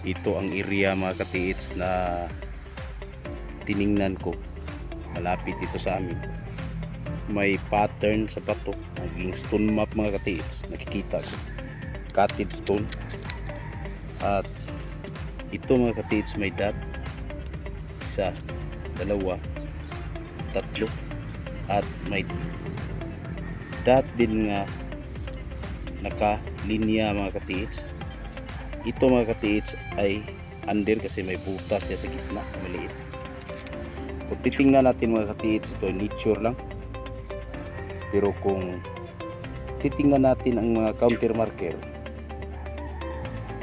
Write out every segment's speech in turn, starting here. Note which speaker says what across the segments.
Speaker 1: Ito ang area mga katiits na tiningnan ko malapit ito sa amin. May pattern sa bato, naging stone map mga katiits, nakikita ko cutted stone. At ito mga katiits may dot, isa, dalawa, tatlo, at may dot din nga nakalinya mga katiits. Ito mga katiits ay under kasi may butas siya sa gitna, maliit. Kung titingnan natin mga katiits, ito ay nature lang. Pero kung titingnan natin ang mga counter marker,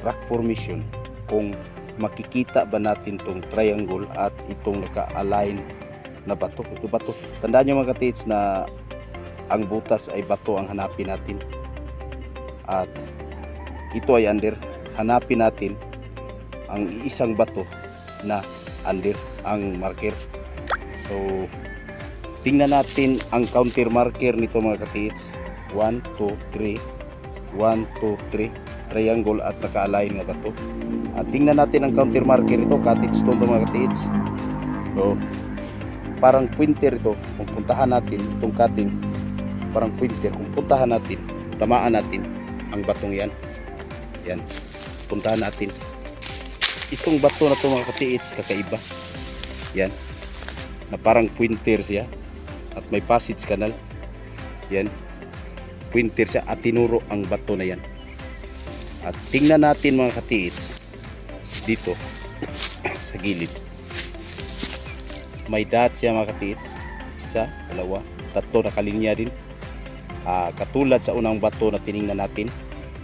Speaker 1: rock formation, kung makikita ba natin itong triangle at itong naka-align na bato, ito bato. Tandaan nyo mga katiits na ang butas ay bato ang hanapin natin. At ito ay under. Hanapin natin ang isang bato na under ang marker. So tingnan natin ang counter marker nito mga katiits. 1, 2, 3 1, 2, 3 triangle at naka-align nga bato. At tingnan natin ang counter marker ito, cutted stone to mga katiits. So parang pointer ito, kung puntahan natin itong cutting, parang pointer, kung puntahan natin, tamaan natin ang batong yan. Yan, puntahan natin itong bato na ito mga katiits, kakaiba yan, na parang pointer siya at may passage canal. Yan, pointer siya at tinuro ang bato na yan. At tingnan natin mga katiits dito sa gilid, may dot siya mga katiits, isa, dalawa, tatlo, nakalinya din, katulad sa unang bato na tiningnan natin.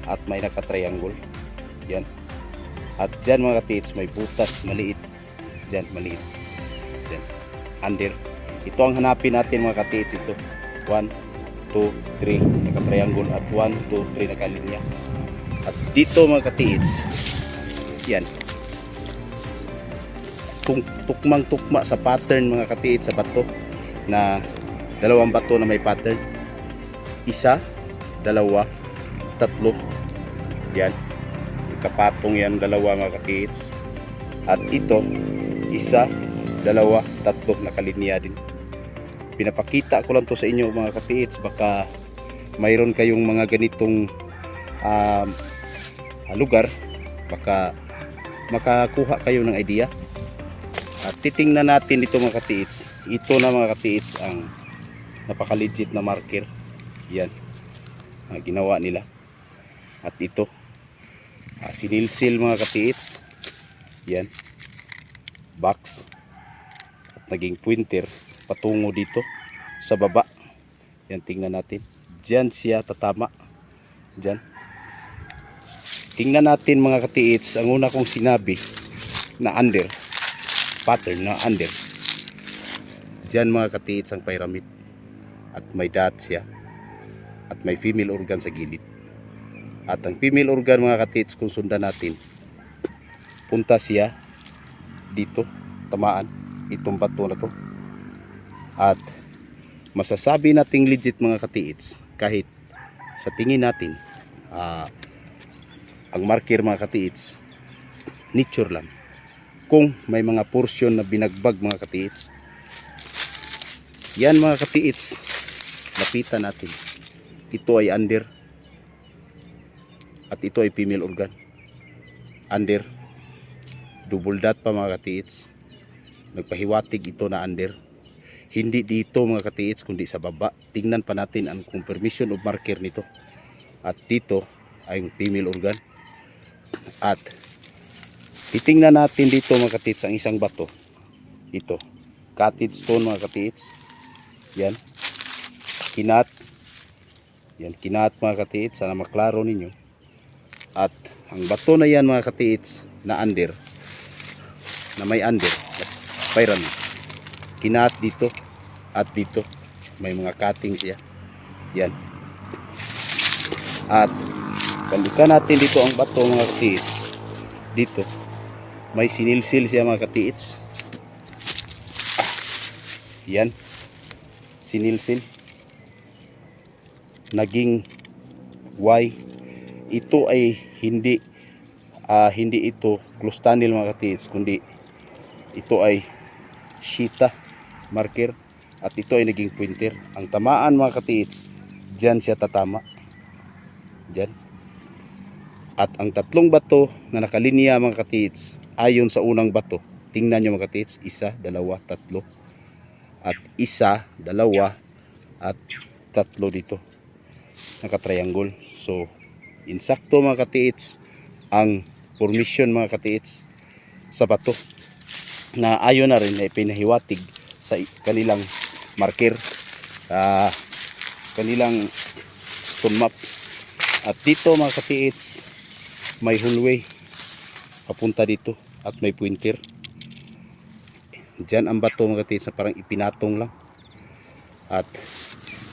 Speaker 1: At may naka-triangle. Yan. At dyan mga katiits may butas maliit. Dyan maliit. Dyan. Under. Ito ang hanapin natin mga katiits. Ito. 1, 2, 3 naka-triangle at 1, 2, 3 nakalinya. At dito mga katiits, yan. Tukmang-tukma sa pattern mga katiits sa bato, na dalawang bato na may pattern. Isa, dalawa, tatlo. Yan, kapatong yan, dalawa mga katiits. At ito, isa, dalawa, tatlo, nakalinya din. Pinapakita ko lang to sa inyo mga katiits, baka mayroon kayong mga ganitong lugar, baka makakuha kayo ng idea. At titingnan natin dito mga katiits. Ito na mga katiits ang napaka-legit na marker. Yan, ginawa nila. At ito, sinilsil mga katiits. Yan, box. At naging pointer patungo dito sa baba. Yan, tingnan natin. Diyan siya tatama. Diyan. Tingnan natin mga katiits, ang una kong sinabi na under, pattern na under. Diyan mga katiits ang pyramid. At may dot siya. At may female organ sa gilid. At ang female organ mga katiits, kung sundan natin, punta siya dito, tamaan itong bato na to. At masasabi nating legit mga katiits kahit sa tingin natin ang marker mga katiits nature lang. Kung may mga portion na binagbag mga katiits, yan mga katiits, lapitan natin. Ito ay under at ito ay female organ. Under, double dot pa mga katiits. Nagpahiwatig ito na under. Hindi dito mga katiits kundi sa baba. Tingnan pa natin ang confirmation of marker nito. At dito ay female organ. At titingnan natin dito mga katiits ang isang bato. Ito, cutted stone mga katiits. Yan, kinat. Yan, kinat mga katiits, sana maklaro ninyo. At ang bato na yan mga katiits na under, na may under, pyramid, kinat dito at dito may mga cutting siya. Yan. At balikan natin dito ang bato mga katiits. Dito may sinilsil siya mga katiits. Yan, sinilsil, naging Y. Ito ay hindi hindi ito close tunnel mga katiits, kundi ito ay shita marker at ito ay naging pointer. Ang tamaan mga katiits, dyan siya tatama, dyan. At ang tatlong bato na nakalinya mga katiits, ayon sa unang bato, tingnan nyo mga katiits, isa, dalawa, tatlo, at isa, dalawa, at tatlo dito, naka-triangle. So insakto mga katiits ang formation mga katiits sa bato, na ayon na rin ay pinahiwatig sa kanilang marker, kanilang stone map. At dito mga katiits, may hallway papunta dito at may pointer. Diyan ang bato mga katiits na parang ipinatong lang. At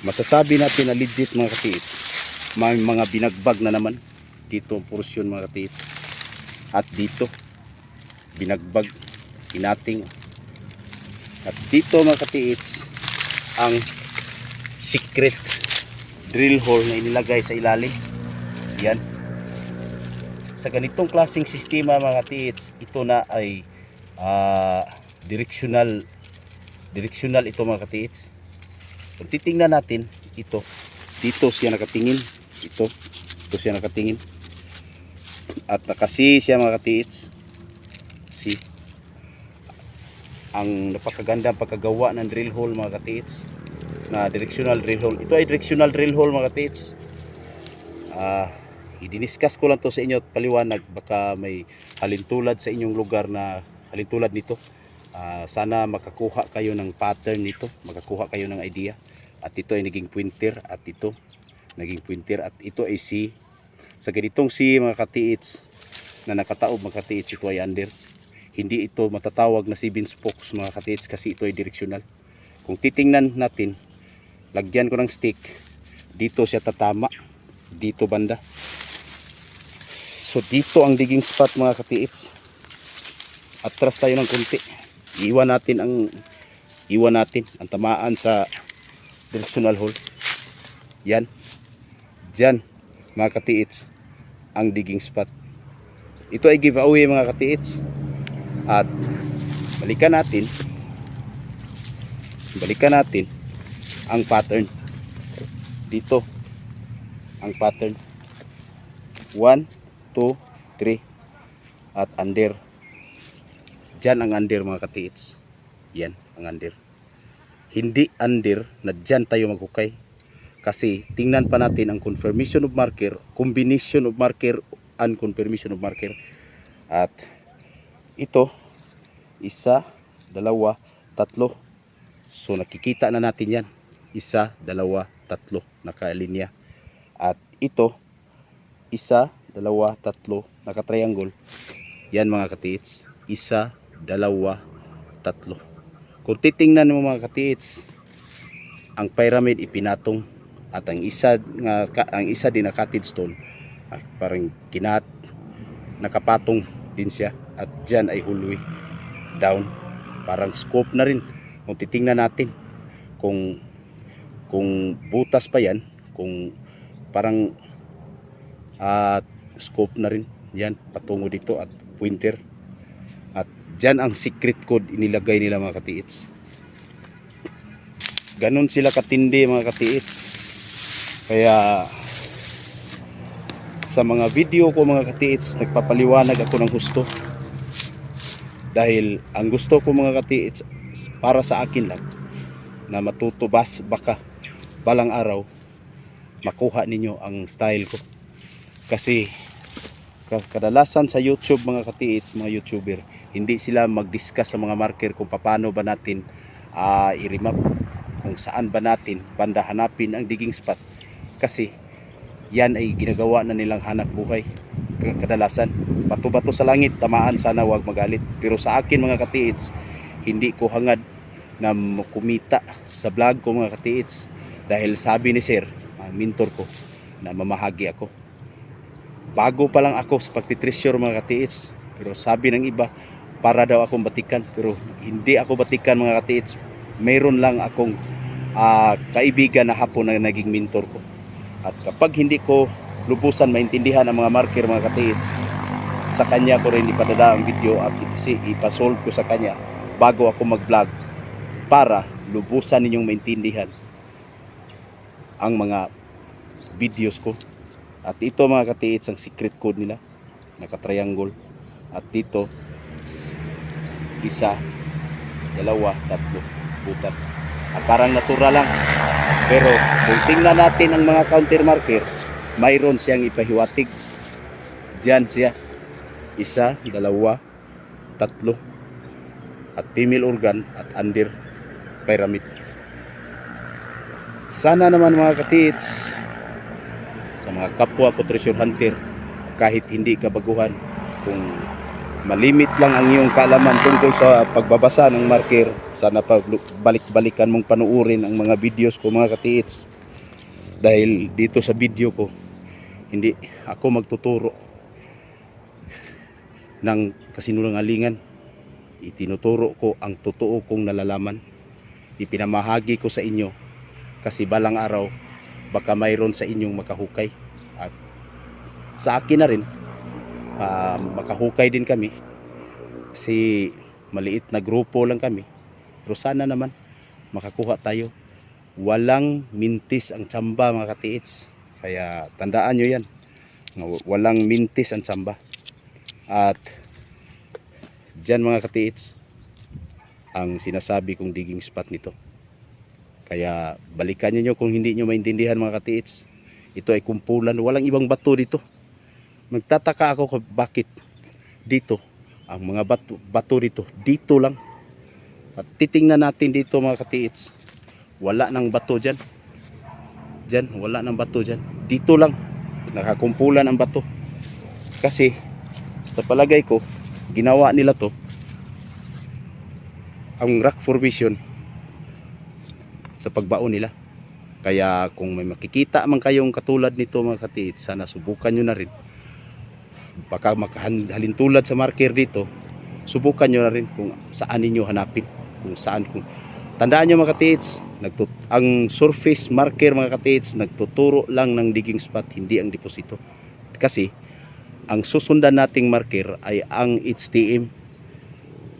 Speaker 1: masasabi natin na legit mga katiits, may mga binagbag na naman dito ang porsyon mga katiits. At dito binagbag, pinating. At dito mga katiits ang secret drill hole na inilagay sa ilalim. Yan. Sa ganitong klaseng sistema mga katiits, ito na ay directional ito mga katiits. Kung titingnan natin, ito dito siya nakatingin, ito siya nakatingin, at nakasi siya mga katiits. See, ang napakaganda ang pagkagawa ng drill hole mga katiits, na directional drill hole. Ito ay directional drill hole mga katiits. I-discuss ko lang to sa inyo at paliwanag, baka may halintulad sa inyong lugar na halintulad nito. Sana makakuha kayo ng pattern nito, makakuha kayo ng idea. At ito ay naging pointer, at ito naging pointer, at ito ay C. Sa ganitong C mga katiits na nakataob mga katiits, ito ay under. Hindi ito matatawag na 7 spokes mga katiits, kasi ito ay directional. Kung titingnan natin, lagyan ko ng stick, dito siya tatama, dito banda. So dito ang digging spot mga katiits. Atras tayo ng konti, iwan natin ang tamaan sa directional hole. Yan, dyan mga katiits ang digging spot. Ito ay giveaway mga katiits. At balikan natin ang pattern. Dito ang pattern 1, 2, 3 at under. Dyan ang under mga katiits. Yan ang under. Hindi under na dyan tayo maghukay, kasi tingnan pa natin ang confirmation of marker, combination of marker and confirmation of marker. At ito, isa, dalawa, tatlo. So nakikita na natin yan, isa, dalawa, tatlo, nakalinya. At ito, isa, dalawa, tatlo, naka-triangle. Yan mga katiits, isa, dalawa, tatlo. Kung titingnan mo mga katiits, ang pyramid ipinatong, at ang isa din na cottage stone, parang nakapatong din siya. At dyan ay hallway down, parang scope na rin. Kung titingnan natin, kung butas pa yan, kung parang scope na rin yan patungo dito, at pointer. At dyan ang secret code inilagay nila mga katiits. Ganon sila katindi mga katiits. Kaya sa mga video ko mga katiits, nagpapaliwanag ako ng husto, dahil ang gusto ko mga katiits, para sa akin lang, na matutubas, baka balang araw makuha ninyo ang style ko. Kasi kadalasan sa YouTube mga katiits, mga YouTuber, hindi sila mag-discuss sa mga marker kung paano ba natin i-remap, kung saan ba natin banda hanapin ang digging spot, kasi yan ay ginagawa na nilang hanap buhay. Kadalasan bato-bato sa langit, tamaan, sana wag magalit. Pero sa akin mga katiits, hindi ko hangad na kumita sa vlog ko mga katiits, dahil sabi ni sir, mentor ko, na mamahagi ako. Bago pa lang ako sa pagtitreasure mga katiits, pero sabi ng iba, para daw akong batikan. Pero hindi ako batikan mga katiits. Mayroon lang akong kaibigan na hapon na naging mentor ko. At kapag hindi ko lubusan maintindihan ang mga marker mga katiits, sa kanya ko rin ipadala ang video at ipasolve ko sa kanya bago ako mag-vlog para lubusan ninyong maintindihan ang mga videos ko. At ito mga katiits ang secret code nila, naka-triangle. At dito 1, 2, 3 butas. Parang natural lang. Pero kung tingnan natin ang mga counter marker, mayroon siyang ipahiwatig. Diyan siya. 1, 2, 3. At female organ at under pyramid. Sana naman mga katiits, sa mga kapwa ko treasure hunter, kahit hindi ka baguhan, kung malimit lang ang iyong kaalaman tungkol sa pagbabasa ng marker, sana balik-balikan mong panuurin ang mga videos ko mga katiits. Dahil dito sa video ko, hindi ako magtuturo ng kasinungalingan. Itinuturo ko ang totoo kong nalalaman. Ipinamahagi ko sa inyo kasi balang araw baka mayroon sa inyong makahukay. At sa akin na rin, makahukay din kami. Si maliit na grupo lang kami. Pero sana naman makakuha tayo. Walang mintis ang tsamba mga katiits. Kaya tandaan nyo yan. Walang mintis ang tsamba. At dyan mga katiits ang sinasabi kong digging spot nito. Kaya balikan nyo kung hindi nyo maintindihan mga katiits. Ito ay kumpulan. Walang ibang bato dito. Magtataka ako kung bakit dito ang mga bato dito lang. At titingnan natin dito mga katiits. Wala nang bato dyan. Wala nang bato dyan. Dito lang nakakumpulan ang bato. Kasi sa palagay ko, ginawa nila to ang rock formation sa pagbaon nila. Kaya kung may makikita man kayong katulad nito mga katiits, sana subukan nyo na rin. Baka makahalintulad sa marker dito, subukan nyo na rin kung saan ninyo hanapin. Tandaan nyo mga katiits, ang surface marker mga katiits, nagtuturo lang ng digging spot, hindi ang deposito. Kasi ang susundan nating marker ay ang HTM.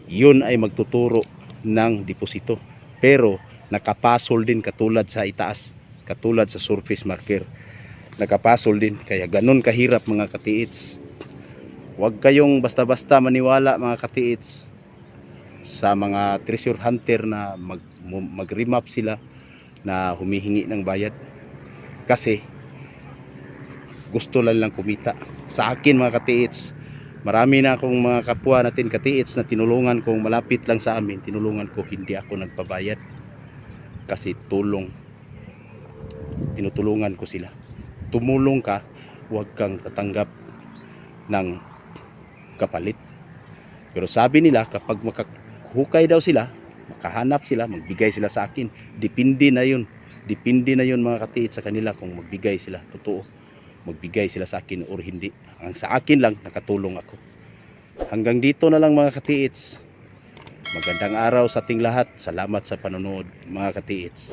Speaker 1: Yun ay magtuturo ng deposito. Pero nakapasol din katulad sa itaas, katulad sa surface marker. Nakapasol din, kaya ganun kahirap mga katiits. Huwag kayong basta-basta maniwala mga katiits sa mga treasure hunter na mag-remap sila na humihingi ng bayad. Kasi gusto lang kumita. Sa akin mga katiits, marami na akong mga kapwa natin katiits na tinulungan kong malapit lang sa amin. Tinulungan ko, hindi ako nagpabayad. Kasi tinutulungan ko sila. Tumulong ka, huwag kang tatanggap ng kapalit. Pero sabi nila, kapag makahukay daw sila, makahanap sila, magbigay sila sa akin. Depende na yun mga katiits sa kanila kung magbigay sila. Totoo, magbigay sila sa akin or hindi. Ang sa akin lang, nakatulong ako. Hanggang dito na lang mga katiits. Magandang araw sa ating lahat. Salamat sa panonood mga katiits.